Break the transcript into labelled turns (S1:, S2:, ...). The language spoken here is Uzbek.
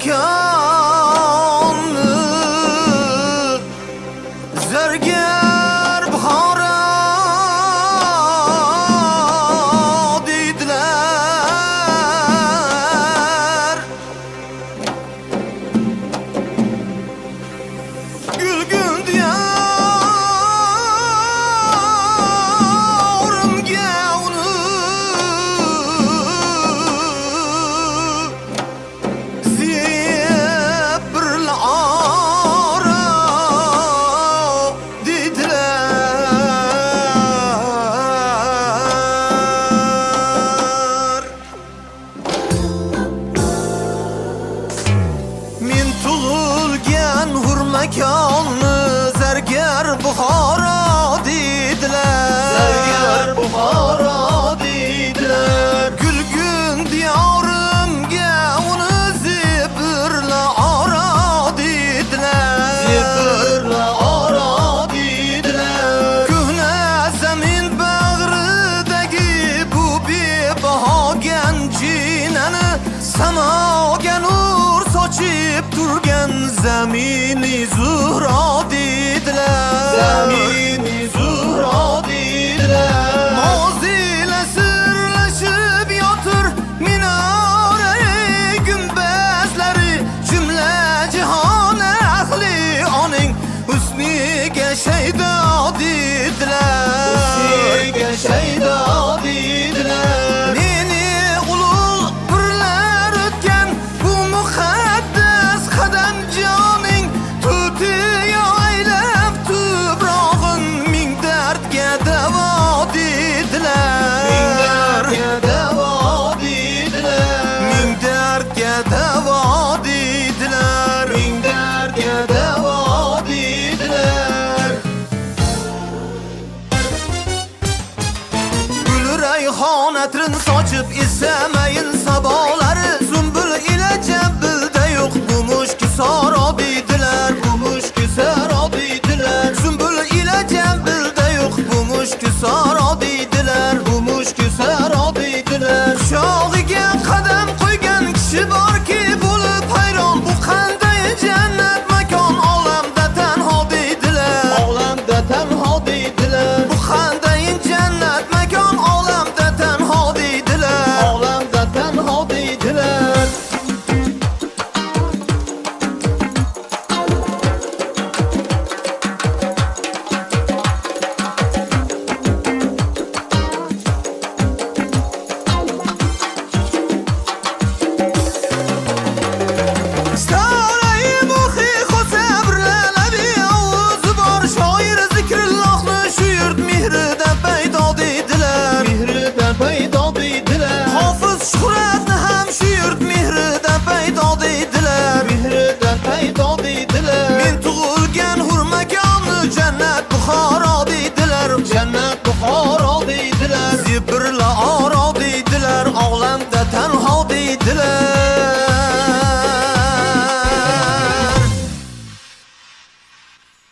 S1: makonni zargar Buxoro deydilar. Gulgul diyorimga uni zeb birla ora deydilar. Men tug'ilgan hurmakonni zargar Buxoro deydilar. Zargar Buxoro deydilar. Gulgun diyorimga uni zebirla ora deydilar. Zebirla ora deydilar. Ko'hna zamin bag'ridagi bu bebahogan jinani samoga nur sochib turgan zamini Zuhro deydilar. Zamini Zuhro deydilar. Mozila sirlashib yotir minora-ey gumbazlari, jumla jahon ahli oning husniga shaydo deydilar. Husniga shaydo deydilar. Meni ulug' birlar o'tgan bu muqaddas qadam joning tutiyo aylab tuprog'in ming dardga davo deydilar. Ming dardga davo deydilar. Ming dardga davo deydilar. Ming dardga davo deydilar. Gul rayhon atrin sochib esamayin sabolari, zumbul ila jabilda yo'q bu mushki saro deydilar. Bu mushki saro deydilar. Zumbul ila jabilda yo'q bu mushki saro deydilar. Bu mushki saro deydilar. Shogiga qadam qo'ygan kishi borki bo'lib hayron, bu qanday jannat makon, olamda tanho deydilar. Olamda tanho deydilar. Bu qanday jannat makon, olamda tanho deydilar. Olamda tanho deydilar. Starai muhi xo'sabrlalabi ovozi bor shoir zikrullohni shu yurt mehridan paydo deydilar. Mehridan paydo deydilar. Hofiz Shuhratni ham shu yurt mehridan paydo deydilar. Mehridan paydo deydilar. Men tug'ilgan hurmakonni jannat Buxoro deydilar. Jannat Buxoro deydilar. Zebirla oro deydilar. Olamda tanho